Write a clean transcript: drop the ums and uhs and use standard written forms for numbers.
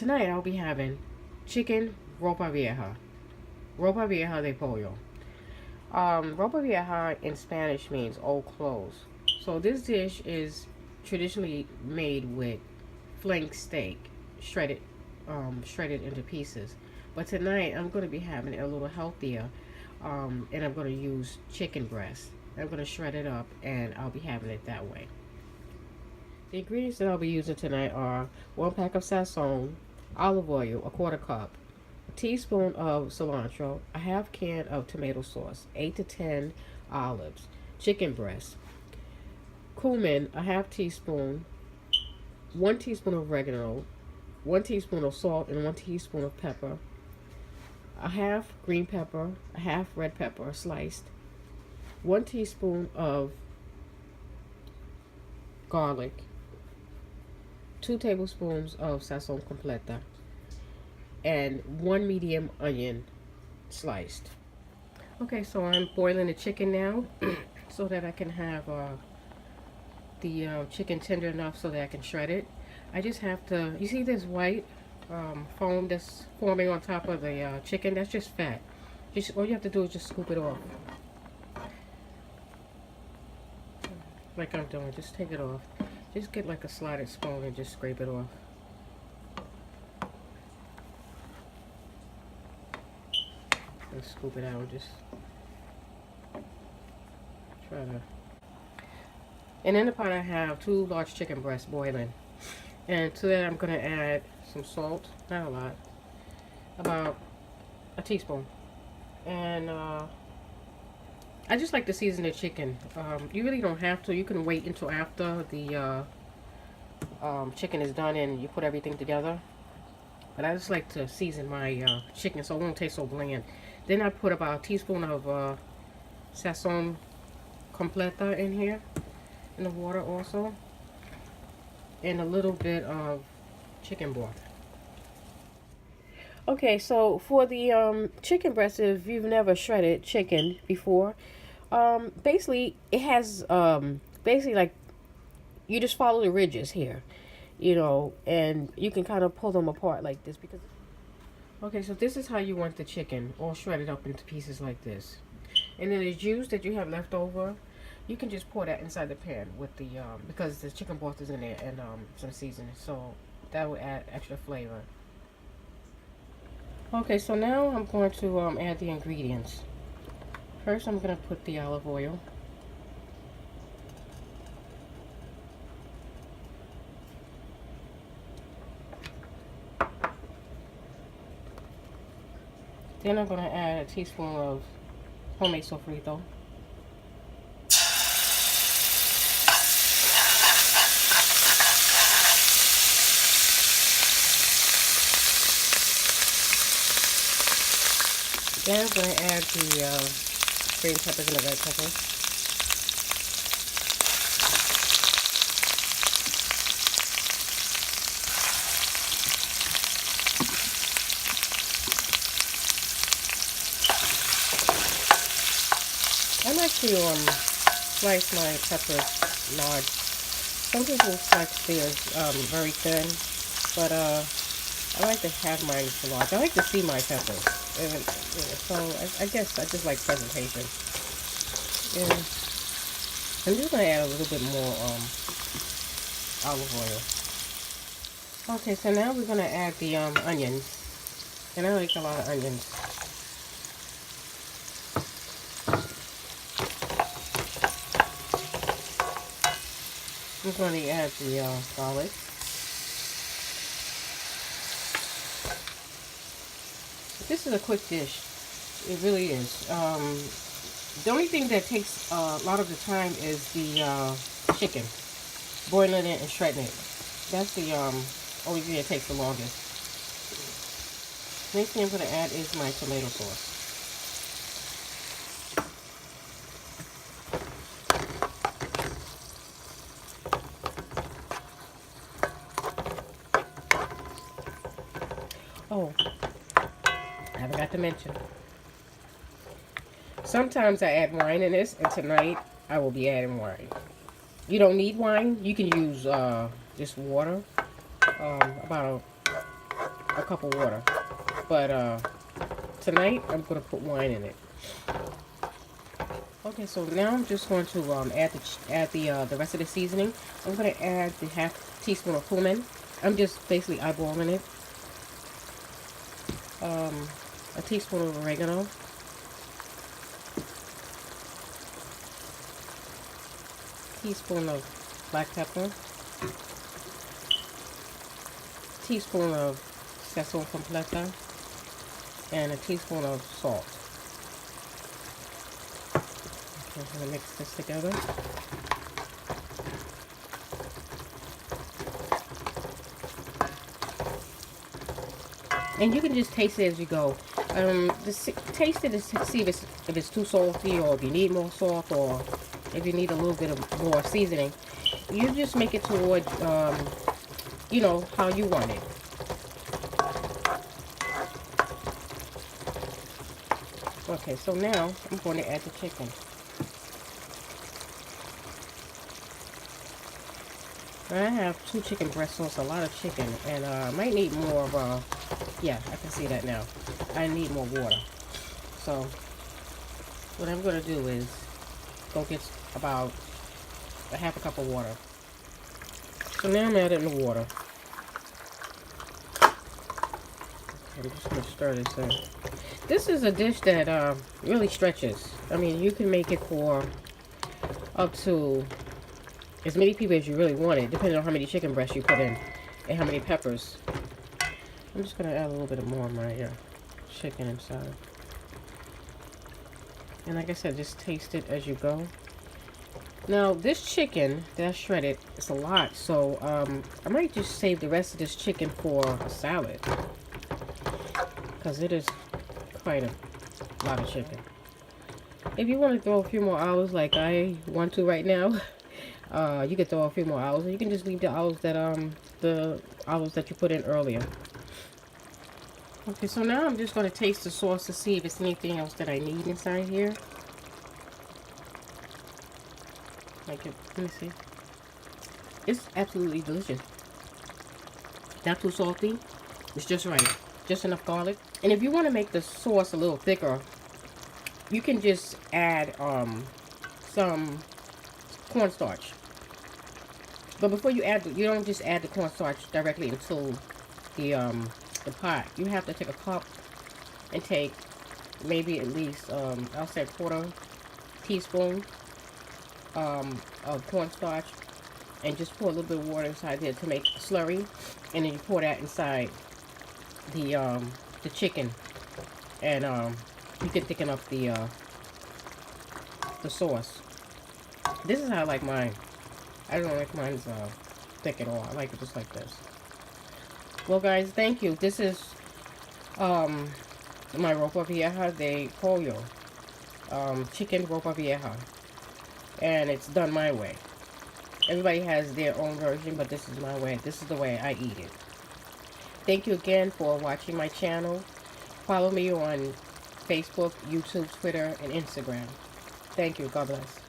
tonight I'll be having chicken ropa vieja. Ropa vieja de pollo. Ropa vieja in Spanish means old clothes. So this dish is traditionally made with flank steak, shredded, shredded into pieces. But tonight I'm going to be having it a little healthier, and I'm going to use chicken breast. I'm going to shred it up, and I'll be having it that way. The ingredients that I'll be using tonight are 1 pack of sazon, olive oil, a quarter cup, a teaspoon of cilantro, a half can of tomato sauce, 8 to 10 olives, chicken breast, cumin, a half teaspoon, 1 teaspoon of oregano, 1 teaspoon of salt, and 1 teaspoon of pepper, a half green pepper, a half red pepper sliced, 1 teaspoon of garlic, 2 tablespoons of sazon completa, and 1 medium onion sliced. Okay, so I'm boiling the chicken now so that I can have the chicken tender enough so that I can shred it. I just have to, you see this white foam that's forming on top of the chicken? That's just fat. Just all you have to do is just scoop it off. Like I'm doing, just take it off. Just get like a slotted spoon and just scrape it off. And scoop it out, just try to. And in the pot I have 2 large chicken breasts boiling. And to that I'm going to add some salt, not a lot, about a teaspoon. And I just like to season the chicken. You really don't have to. You can wait until after the chicken is done and you put everything together. But I just like to season my chicken so it won't taste so bland. Then I put about a teaspoon of sazon completa in here, in the water also. And a little bit of chicken broth. Okay, so for the chicken breast, if you've never shredded chicken before, basically it has basically like you just follow the ridges here, you know, and you can kind of pull them apart like this because. Okay, so this is how you want the chicken, all shredded up into pieces like this, and then the juice that you have left over, you can just pour that inside the pan with the because the chicken broth is in there and some seasoning, so that will add extra flavor. Okay, so now I'm going to add the ingredients. First, I'm going to put the olive oil. Then I'm going to add a teaspoon of homemade sofrito. Then I'm going to add the green peppers and the red peppers. I like to slice my peppers large. Some people slice theirs very thin, but I like to have mine large. I like to see my peppers. And, so I guess I just like presentation. And I'm just going to add a little bit more olive oil. Okay, so now we're going to add the onions. And I like a lot of onions. I'm going to add the garlic. This is a quick dish. It really is. The only thing that takes a lot of the time is the chicken. Boiling it and shredding it. That's the only thing that takes the longest. Next thing I'm going to add is my tomato sauce. Oh, I forgot to mention. Sometimes I add wine in this, and tonight I will be adding wine. You don't need wine. You can use just water. About a cup of water. But tonight I'm going to put wine in it. Okay, so now I'm just going to add the rest of the seasoning. I'm going to add the half teaspoon of cumin. I'm just basically eyeballing it. A teaspoon of oregano. Teaspoon of black pepper. Teaspoon of sazon completa. And a teaspoon of salt. I'm going to mix this together. And you can just taste it as you go. Just taste it to see if it's too salty, or if you need more salt, or if you need a little bit of more seasoning. You just make it toward, you know, how you want it. Okay, so now I'm going to add the chicken. I have 2 chicken breasts, so it's a lot of chicken, and I might need more of, yeah, I can see that now. I need more water. So, what I'm going to do is go get about a half a cup of water. So now I'm adding the water. I'm just going to stir this in. This is a dish that really stretches. I mean, you can make it for up to as many people as you really want it, depending on how many chicken breasts you put in and how many peppers. I'm just going to add a little bit more of my chicken inside. And like I said, just taste it as you go. Now, this chicken that I shredded, it's a lot, so I might just save the rest of this chicken for a salad, because it is quite a lot of chicken. If you want to throw a few more olives like I want to right now, you can throw a few more olives, and you can just leave the olives that you put in earlier. Okay, so now I'm just going to taste the sauce to see if it's anything else that I need inside here. Like it, let me see. It's absolutely delicious. Not too salty. It's just right. Just enough garlic. And if you want to make the sauce a little thicker, you can just add some cornstarch. But before you add, you don't just add the cornstarch directly into the pot. You have to take a cup and take maybe at least I'll say a quarter teaspoon of cornstarch, and just pour a little bit of water inside there to make slurry, and then you pour that inside the chicken, and you can thicken up the sauce. This is how I like mine. I don't like mine thick at all. I like it just like this. Well, guys, thank you. This is my ropa vieja de pollo, chicken ropa vieja, and it's done my way. Everybody has their own version, but this is my way. This is the way I eat it. Thank you again for watching my channel. Follow me on Facebook, YouTube, Twitter, and Instagram. Thank you. God bless.